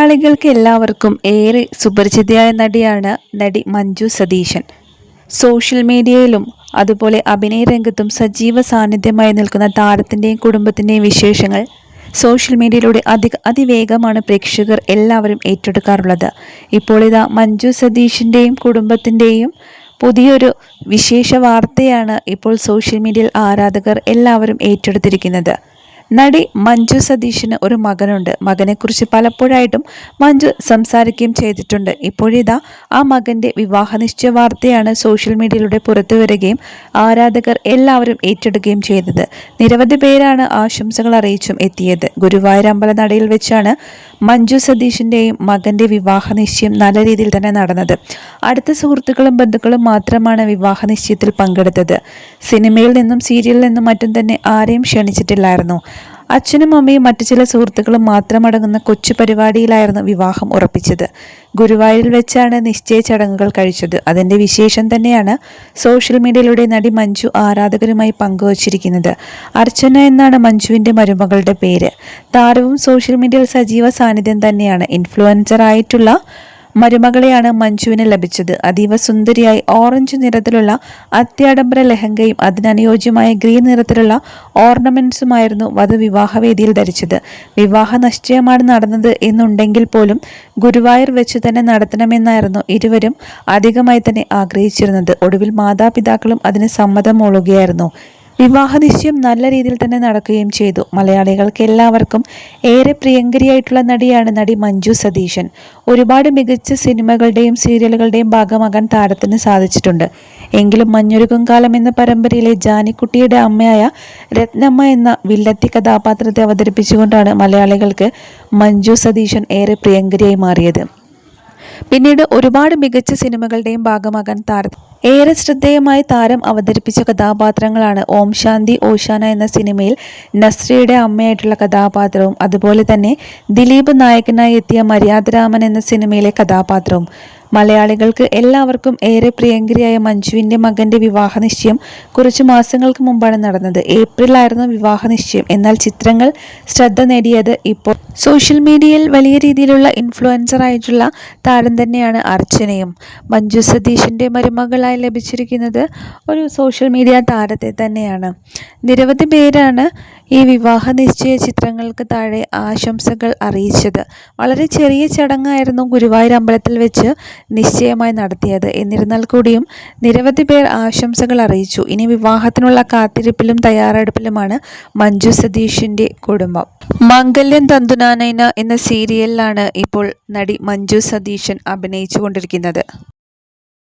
മലയാളികൾക്ക് എല്ലാവർക്കും ഏറെ സുപരിചിതയായ നടിയാണ് നടി മഞ്ജു സതീശൻ. സോഷ്യൽ മീഡിയയിലും അതുപോലെ അഭിനയ രംഗത്തും സജീവ സാന്നിധ്യമായി നിൽക്കുന്ന താരത്തിൻ്റെയും കുടുംബത്തിൻ്റെയും വിശേഷങ്ങൾ സോഷ്യൽ മീഡിയയിലൂടെ അതിവേഗമാണ് പ്രേക്ഷകർ എല്ലാവരും ഏറ്റെടുക്കാറുള്ളത്. ഇപ്പോൾ ഇതാ മഞ്ജു സതീഷിൻ്റെയും കുടുംബത്തിൻ്റെയും പുതിയൊരു വിശേഷ വാർത്തയാണ് ഇപ്പോൾ സോഷ്യൽ മീഡിയയിൽ ആരാധകർ എല്ലാവരും ഏറ്റെടുത്തിരിക്കുന്നത്. നടി മഞ്ജു സതീഷിന് ഒരു മകനുണ്ട്. മകനെക്കുറിച്ച് പലപ്പോഴായിട്ടും മഞ്ജു സംസാരിക്കുകയും ചെയ്തിട്ടുണ്ട്. ഇപ്പോഴിതാ ആ മകൻ്റെ വിവാഹ നിശ്ചയ വാർത്തയാണ് സോഷ്യൽ മീഡിയയിലൂടെ പുറത്തു വരികയും ആരാധകർ എല്ലാവരും ഏറ്റെടുക്കുകയും ചെയ്തത്. നിരവധി പേരാണ് ആശംസകൾ അറിയിച്ചും എത്തിയത്. ഗുരുവായൂർ അമ്പലനടയിൽ വെച്ചാണ് മഞ്ജു സതീഷിൻ്റെയും മകൻ്റെ വിവാഹ നിശ്ചയം നല്ല രീതിയിൽ തന്നെ നടന്നത്. അടുത്ത സുഹൃത്തുക്കളും ബന്ധുക്കളും മാത്രമാണ് വിവാഹ നിശ്ചയത്തിൽ പങ്കെടുത്തത്. സിനിമയിൽ നിന്നും സീരിയലിൽ നിന്നും മറ്റും തന്നെ ആരെയും ക്ഷണിച്ചിട്ടില്ലായിരുന്നു. അച്ഛനും അമ്മയും മറ്റു ചില സുഹൃത്തുക്കളും മാത്രമടങ്ങുന്ന കൊച്ചു പരിപാടിയിലായിരുന്നു വിവാഹം ഉറപ്പിച്ചത്. ഗുരുവായൂരിൽ വെച്ചാണ് നിശ്ചയ ചടങ്ങുകൾ കഴിച്ചത്. അതിൻ്റെ വിശേഷം തന്നെയാണ് സോഷ്യൽ മീഡിയയിലൂടെ നടി മഞ്ജു ആരാധകരുമായി പങ്കുവച്ചിരിക്കുന്നത്. അർച്ചന എന്നാണ് മഞ്ജുവിൻ്റെ മരുമകളുടെ പേര്. താരവും സോഷ്യൽ മീഡിയയിൽ സജീവ സാന്നിധ്യം തന്നെയാണ്. ഇൻഫ്ലുവൻസർ ആയിട്ടുള്ള മരുമകളെയാണ് മഞ്ജുവിന് ലഭിച്ചത്. അതീവ സുന്ദരിയായി ഓറഞ്ച് നിറത്തിലുള്ള അത്യാഡംബര ലഹങ്കയും അതിനനുയോജ്യമായ ഗ്രീൻ നിറത്തിലുള്ള ഓർണമെന്റ്സുമായിരുന്നു വധു വിവാഹവേദിയിൽ ധരിച്ചത്. വിവാഹ നിശ്ചയമാണ് നടന്നത് എന്നുണ്ടെങ്കിൽ പോലും ഗുരുവായൂർ വെച്ച് തന്നെ നടത്തണമെന്നായിരുന്നു ഇരുവരും അധികമായി തന്നെ ആഗ്രഹിച്ചിരുന്നത്. ഒടുവിൽ മാതാപിതാക്കളും അതിന് സമ്മതം മൂളുകയായിരുന്നു. വിവാഹ നിശ്ചയം നല്ല രീതിയിൽ തന്നെ നടക്കുകയും ചെയ്തു. മലയാളികൾക്ക് എല്ലാവർക്കും ഏറെ പ്രിയങ്കരിയായിട്ടുള്ള നടിയാണ് നടി മഞ്ജു സതീശൻ. ഒരുപാട് മികച്ച സിനിമകളുടെയും സീരിയലുകളുടെയും ഭാഗമാകാൻ താരത്തിന് സാധിച്ചിട്ടുണ്ട്. എങ്കിലും മഞ്ഞൊരുക്കും കാലം എന്ന പരമ്പരയിലെ ജാനിക്കുട്ടിയുടെ അമ്മയായ രത്നമ്മ എന്ന വില്ലത്തി കഥാപാത്രത്തെ അവതരിപ്പിച്ചുകൊണ്ടാണ് മലയാളികൾക്ക് മഞ്ജു സതീശൻ ഏറെ പ്രിയങ്കരിയായി മാറിയത്. പിന്നീട് ഒരുപാട് മികച്ച സിനിമകളുടെയും ഭാഗമാകാൻ ഏറെ ശ്രദ്ധേയമായി താരം അവതരിപ്പിച്ച കഥാപാത്രങ്ങളാണ് ഓം ശാന്തി ഓശാന എന്ന സിനിമയിൽ നസ്രിയയുടെ അമ്മയായിട്ടുള്ള കഥാപാത്രവും അതുപോലെ തന്നെ ദിലീപ് നായകനായി എത്തിയ മര്യാദരാമൻ എന്ന സിനിമയിലെ കഥാപാത്രവും. മലയാളികൾക്ക് എല്ലാവർക്കും ഏറെ പ്രിയങ്കരിയായ മഞ്ജുവിൻ്റെ മകൻ്റെ വിവാഹ നിശ്ചയം കുറച്ച് മാസങ്ങൾക്ക് മുമ്പാണ് നടന്നത്. ഏപ്രിലായിരുന്നു വിവാഹ നിശ്ചയം. എന്നാൽ ചിത്രങ്ങൾ ശ്രദ്ധ നേടിയത് ഇപ്പോൾ സോഷ്യൽ മീഡിയയിൽ വലിയ രീതിയിലുള്ള ഇൻഫ്ലുവൻസർ ആയിട്ടുള്ള താരം തന്നെയാണ് അർച്ചനയും. മഞ്ജു സതീഷിൻ്റെ മരുമകളായി ലഭിച്ചിരിക്കുന്നത് ഒരു സോഷ്യൽ മീഡിയ താരത്തെ തന്നെയാണ്. നിരവധി പേരാണ് ഈ വിവാഹ നിശ്ചയ ചിത്രങ്ങൾക്ക് താഴെ ആശംസകൾ അറിയിച്ചത്. വളരെ ചെറിയ ചടങ്ങായിരുന്നു ഗുരുവായൂർ അമ്പലത്തിൽ വെച്ച് നിശ്ചയമായി നടത്തിയത്. എന്നിരുന്നാൽ കൂടിയും നിരവധി പേർ ആശംസകൾ അറിയിച്ചു. ഇനി വിവാഹത്തിനുള്ള കാത്തിരിപ്പിലും തയ്യാറെടുപ്പിലുമാണ് മഞ്ജു സതീഷിൻ്റെ കുടുംബം. മംഗല്യം തന്തുനാനൈന എന്ന സീരിയലിലാണ് ഇപ്പോൾ നടി മഞ്ജു സതീശൻ അഭിനയിച്ചു കൊണ്ടിരിക്കുന്നത്.